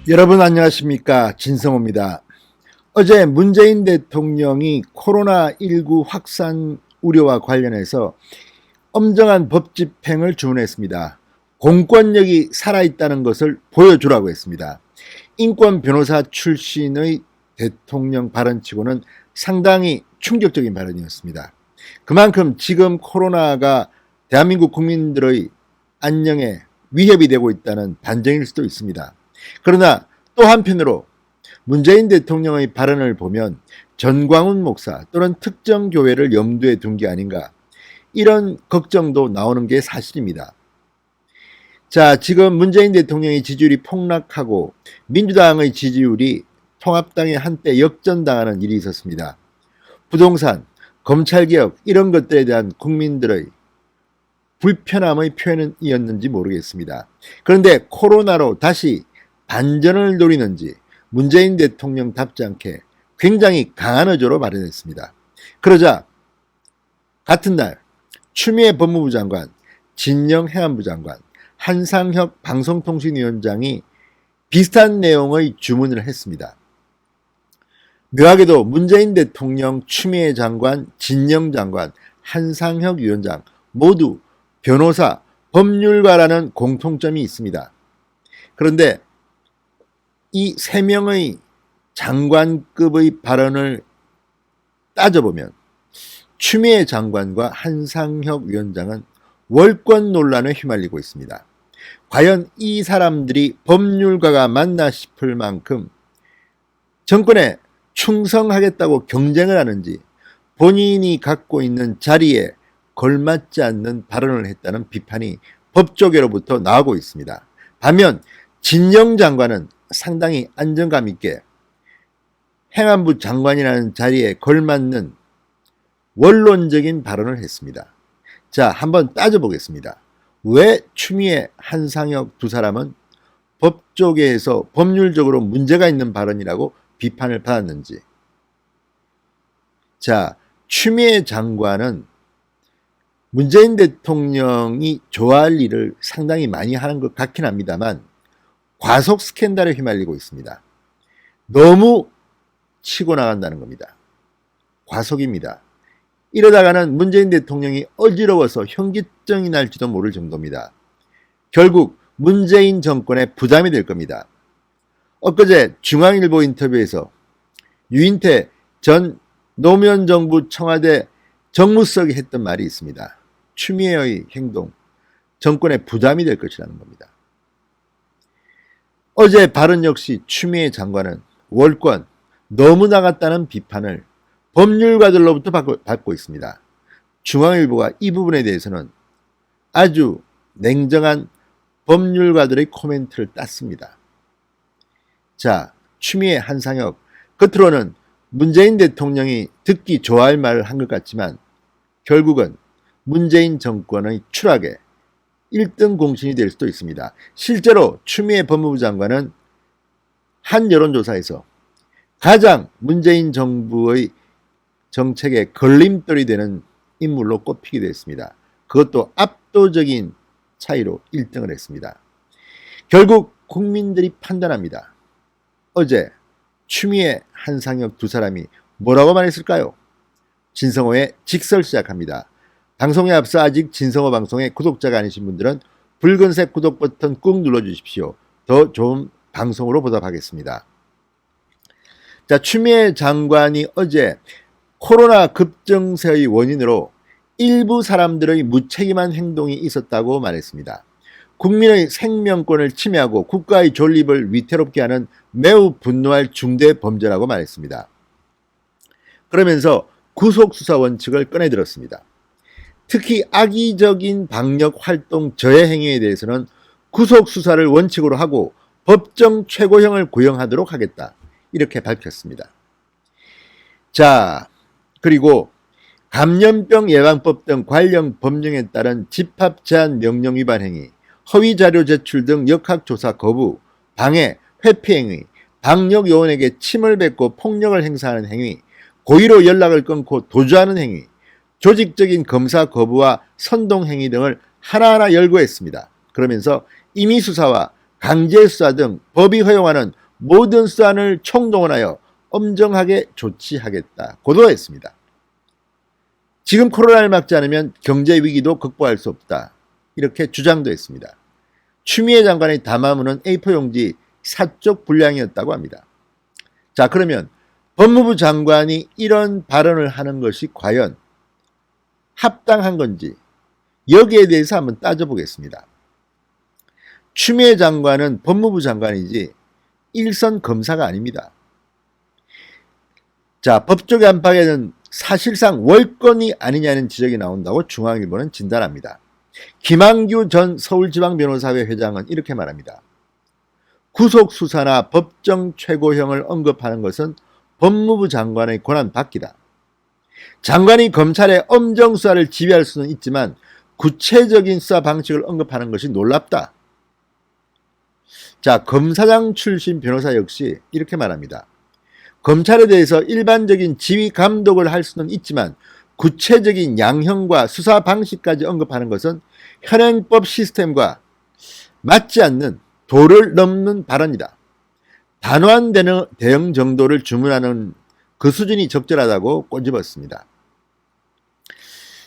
여러분 안녕하십니까, 진성호입니다. 어제 문재인 대통령이 코로나19 확산 우려와 관련해서 엄정한 법 집행을 주문했습니다. 공권력이 살아있다는 것을 보여주라고 했습니다. 인권 변호사 출신의 대통령 발언치고는 상당히 충격적인 발언이었습니다. 그만큼 지금 코로나가 대한민국 국민들의 안녕에 위협이 되고 있다는 반증일 수도 있습니다. 그러나 또 한편으로 문재인 대통령의 발언을 보면 전광훈 목사 또는 특정 교회를 염두에 둔 게 아닌가, 이런 걱정도 나오는 게 사실입니다. 자, 지금 문재인 대통령의 지지율이 폭락하고 민주당의 지지율이 통합당에 한때 역전당하는 일이 있었습니다. 부동산, 검찰개혁 이런 것들에 대한 국민들의 불편함의 표현이었는지 모르겠습니다. 그런데 코로나로 다시 반전을 노리는지 문재인 대통령답지 않게 굉장히 강한 어조로 발언했습니다. 그러자 같은 날 추미애 법무부 장관, 진영 해안부 장관, 한상혁 방송통신위원장이 비슷한 내용의 주문을 했습니다. 묘하게도 문재인 대통령, 추미애 장관, 진영 장관, 한상혁 위원장 모두 변호사, 법률가라는 공통점이 있습니다. 그런데 이 세 명의 장관급의 발언을 따져보면 추미애 장관과 한상혁 위원장은 월권 논란에 휘말리고 있습니다. 과연 이 사람들이 법률가가 맞나 싶을 만큼 정권에 충성하겠다고 경쟁을 하는지 본인이 갖고 있는 자리에 걸맞지 않는 발언을 했다는 비판이 법조계로부터 나오고 있습니다. 반면 진영 장관은 상당히 안정감 있게 행안부 장관이라는 자리에 걸맞는 원론적인 발언을 했습니다. 자, 한번 따져보겠습니다. 왜 추미애, 한상혁 두 사람은 법조계에서 법률적으로 문제가 있는 발언이라고 비판을 받았는지. 자, 추미애 장관은 문재인 대통령이 좋아할 일을 상당히 많이 하는 것 같긴 합니다만 과속 스캔들에 휘말리고 있습니다. 너무 치고 나간다는 겁니다. 과속입니다. 이러다가는 문재인 대통령이 어지러워서 현기증이 날지도 모를 정도입니다. 결국 문재인 정권의 부담이 될 겁니다. 엊그제 중앙일보 인터뷰에서 유인태 전 노무현정부 청와대 정무석이 했던 말이 있습니다. 추미애의 행동, 정권의 부담이 될 것이라는 겁니다. 어제 발언 역시 추미애 장관은 월권, 너무 나갔다는 비판을 법률가들로부터 받고 있습니다. 중앙일보가 이 부분에 대해서는 아주 냉정한 법률가들의 코멘트를 땄습니다. 자, 추미애, 한상혁, 겉으로는 문재인 대통령이 듣기 좋아할 말을 한 것 같지만 결국은 문재인 정권의 추락에 1등 공신이 될 수도 있습니다. 실제로 추미애 법무부 장관은 한 여론조사에서 가장 문재인 정부의 정책에 걸림돌이 되는 인물로 꼽히기도 했습니다. 그것도 압도적인 차이로 1등을 했습니다. 결국 국민들이 판단합니다. 어제 추미애, 한상혁 두 사람이 뭐라고 말했을까요? 진성호의 직설 시작합니다. 방송에 앞서 아직 진성호 방송의 구독자가 아니신 분들은 붉은색 구독 버튼 꾹 눌러주십시오. 더 좋은 방송으로 보답하겠습니다. 자, 추미애 장관이 어제 코로나 급증세의 원인으로 일부 사람들의 무책임한 행동이 있었다고 말했습니다. 국민의 생명권을 침해하고 국가의 존립을 위태롭게 하는 매우 분노할 중대 범죄라고 말했습니다. 그러면서 구속수사 원칙을 꺼내들었습니다. 특히 악의적인 방역 활동 저해 행위에 대해서는 구속수사를 원칙으로 하고 법정 최고형을 구형하도록 하겠다, 이렇게 밝혔습니다. 자, 그리고 감염병 예방법 등 관련 법령에 따른 집합 제한 명령 위반 행위, 허위 자료 제출 등 역학조사 거부, 방해, 회피 행위, 방역 요원에게 침을 뱉고 폭력을 행사하는 행위, 고의로 연락을 끊고 도주하는 행위, 조직적인 검사 거부와 선동 행위 등을 하나하나 열거했습니다. 그러면서 임의수사와 강제수사 등 법이 허용하는 모든 수단을 총동원하여 엄정하게 조치하겠다 고도했습니다. 지금 코로나를 막지 않으면 경제 위기도 극복할 수 없다. 이렇게 주장도 했습니다. 추미애 장관의 담화문은 A4 용지 사쪽 분량이었다고 합니다. 자, 그러면 법무부 장관이 이런 발언을 하는 것이 과연 합당한 건지 여기에 대해서 한번 따져보겠습니다. 추미애 장관은 법무부 장관이지 일선 검사가 아닙니다. 자, 법조계 안팎에는 사실상 월권이 아니냐는 지적이 나온다고 중앙일보는 진단합니다. 김한규 전 서울지방변호사회 회장은 이렇게 말합니다. 구속수사나 법정 최고형을 언급하는 것은 법무부 장관의 권한 밖이다. 장관이 검찰의 엄정 수사를 지휘할 수는 있지만 구체적인 수사 방식을 언급하는 것이 놀랍다. 자, 검사장 출신 변호사 역시 이렇게 말합니다. 검찰에 대해서 일반적인 지휘 감독을 할 수는 있지만 구체적인 양형과 수사 방식까지 언급하는 것은 현행법 시스템과 맞지 않는 도를 넘는 발언이다. 단호한 대응 정도를 주문하는 그 수준이 적절하다고 꼬집었습니다.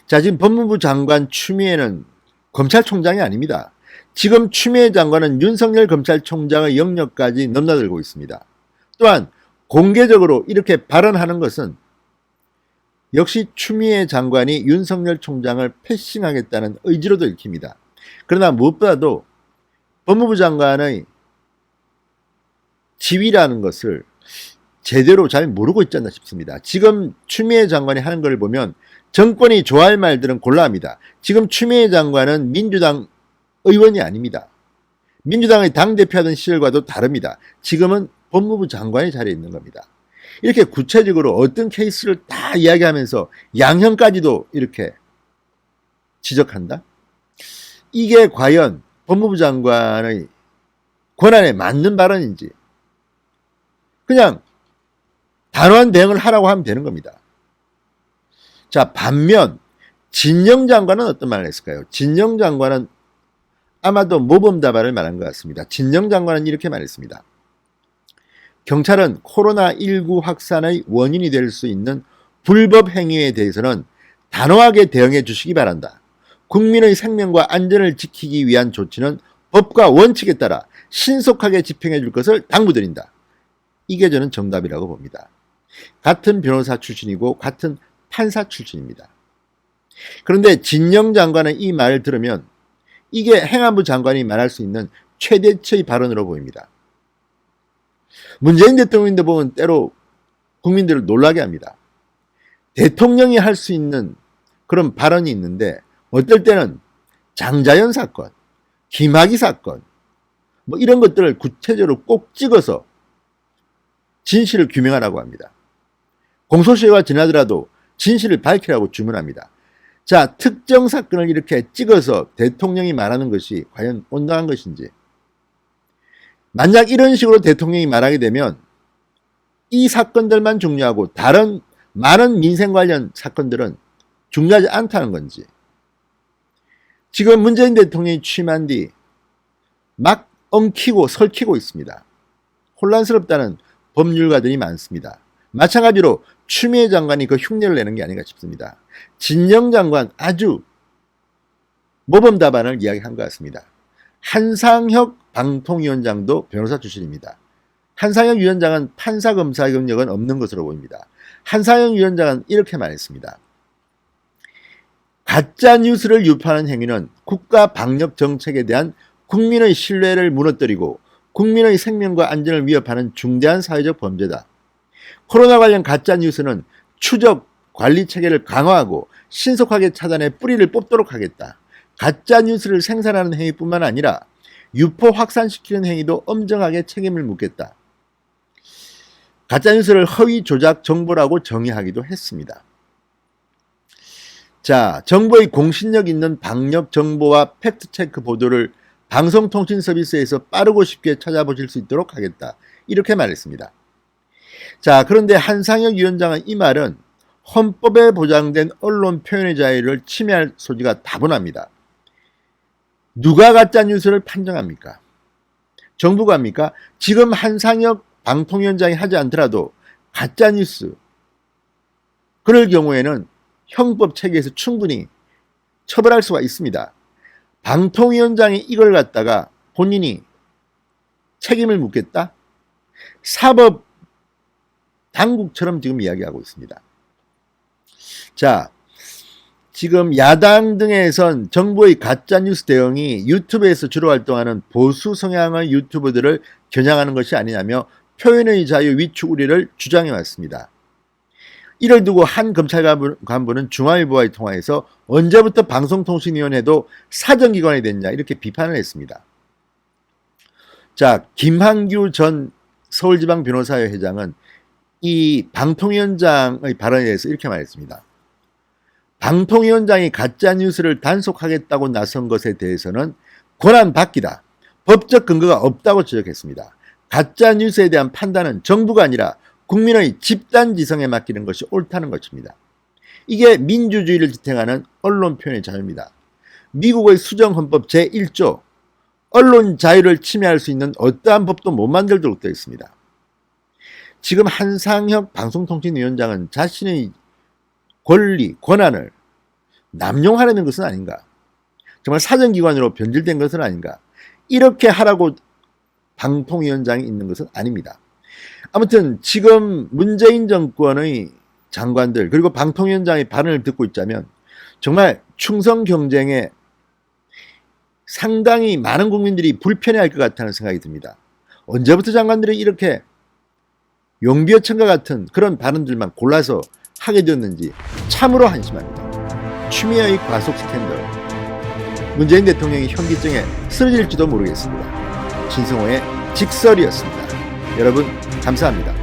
자, 지금 법무부 장관 추미애는 검찰총장이 아닙니다. 지금 추미애 장관은 윤석열 검찰총장의 영역까지 넘나들고 있습니다. 또한 공개적으로 이렇게 발언하는 것은 역시 추미애 장관이 윤석열 총장을 패싱하겠다는 의지로도 읽힙니다. 그러나 무엇보다도 법무부 장관의 지위라는 것을 제대로 잘 모르고 있지 않나 싶습니다. 지금 추미애 장관이 하는 걸 보면 정권이 좋아할 말들은 곤란합니다. 지금 추미애 장관은 민주당 의원이 아닙니다. 민주당의 당대표하던 시절과도 다릅니다. 지금은 법무부 장관의 자리에 있는 겁니다. 이렇게 구체적으로 어떤 케이스를 다 이야기하면서 양형까지도 이렇게 지적한다? 이게 과연 법무부 장관의 권한에 맞는 발언인지 그냥 단호한 대응을 하라고 하면 되는 겁니다. 자, 반면 진영 장관은 어떤 말을 했을까요? 진영 장관은 아마도 모범답안을 말한 것 같습니다. 진영 장관은 이렇게 말했습니다. 경찰은 코로나19 확산의 원인이 될 수 있는 불법 행위에 대해서는 단호하게 대응해 주시기 바란다. 국민의 생명과 안전을 지키기 위한 조치는 법과 원칙에 따라 신속하게 집행해 줄 것을 당부드린다. 이게 저는 정답이라고 봅니다. 같은 변호사 출신이고 같은 판사 출신입니다. 그런데 진영 장관의 이 말을 들으면 이게 행안부 장관이 말할 수 있는 최대치의 발언으로 보입니다. 문재인 대통령도 보면 때로 국민들을 놀라게 합니다. 대통령이 할 수 있는 그런 발언이 있는데 어떨 때는 장자연 사건, 김학의 사건 뭐 이런 것들을 구체적으로 꼭 찍어서 진실을 규명하라고 합니다. 공소시효가 지나더라도 진실을 밝히라고 주문합니다. 자, 특정 사건을 이렇게 찍어서 대통령이 말하는 것이 과연 온당한 것인지 만약 이런 식으로 대통령이 말하게 되면 이 사건들만 중요하고 다른 많은 민생 관련 사건들은 중요하지 않다는 건지 지금 문재인 대통령이 취임한 뒤 막 엉키고 설키고 있습니다. 혼란스럽다는 법률가들이 많습니다. 마찬가지로 추미애 장관이 그 흉내를 내는 게 아닌가 싶습니다. 진영 장관 아주 모범 답안을 이야기한 것 같습니다. 한상혁 방통위원장도 변호사 출신입니다. 한상혁 위원장은 판사 검사 경력은 없는 것으로 보입니다. 한상혁 위원장은 이렇게 말했습니다. 가짜 뉴스를 유포하는 행위는 국가 방역 정책에 대한 국민의 신뢰를 무너뜨리고 국민의 생명과 안전을 위협하는 중대한 사회적 범죄다. 코로나 관련 가짜 뉴스는 추적 관리 체계를 강화하고 신속하게 차단해 뿌리를 뽑도록 하겠다. 가짜 뉴스를 생산하는 행위뿐만 아니라 유포 확산시키는 행위도 엄정하게 책임을 묻겠다. 가짜 뉴스를 허위 조작 정보라고 정의하기도 했습니다. 자, 정부의 공신력 있는 방역 정보와 팩트체크 보도를 방송통신서비스에서 빠르고 쉽게 찾아보실 수 있도록 하겠다. 이렇게 말했습니다. 자, 그런데 한상혁 위원장은 이 말은 헌법에 보장된 언론 표현의 자유를 침해할 소지가 다분합니다. 누가 가짜 뉴스를 판정합니까? 정부가 합니까? 지금 한상혁 방통위원장이 하지 않더라도 가짜뉴스, 그럴 경우에는 형법 체계에서 충분히 처벌할 수가 있습니다. 방통위원장이 이걸 갖다가 본인이 책임을 묻겠다? 사법 당국처럼 지금 이야기하고 있습니다. 자, 지금 야당 등에선 정부의 가짜뉴스 대응이 유튜브에서 주로 활동하는 보수 성향의 유튜버들을 겨냥하는 것이 아니냐며 표현의 자유 위축 우려를 주장해 왔습니다. 이를 두고 한 검찰 간부는 중앙일보와의 통화에서 언제부터 방송통신위원회도 사정기관이 됐냐 이렇게 비판을 했습니다. 자, 김한규 전 서울지방변호사회 회장은 이 방통위원장의 발언에 대해서 이렇게 말했습니다. 방통위원장이 가짜뉴스를 단속하겠다고 나선 것에 대해서는 권한받기다. 법적 근거가 없다고 지적했습니다. 가짜뉴스에 대한 판단은 정부가 아니라 국민의 집단지성에 맡기는 것이 옳다는 것입니다. 이게 민주주의를 지탱하는 언론 표현의 자유입니다. 미국의 수정헌법 제1조 언론 자유를 침해할 수 있는 어떠한 법도 못 만들도록 되어 있습니다. 지금 한상혁 방송통신위원장은 자신의 권리, 권한을 남용하려는 것은 아닌가? 정말 사정기관으로 변질된 것은 아닌가? 이렇게 하라고 방통위원장이 있는 것은 아닙니다. 아무튼 지금 문재인 정권의 장관들 그리고 방통위원장의 발언을 듣고 있자면 정말 충성 경쟁에 상당히 많은 국민들이 불편해할 것 같다는 생각이 듭니다. 언제부터 장관들이 이렇게 용비어천과 같은 그런 발언들만 골라서 하게 되었는지 참으로 한심합니다. 추미애의 과속 스캔들, 문재인 대통령이 현기증에 쓰러질지도 모르겠습니다. 신성호의 직설이었습니다. 여러분 감사합니다.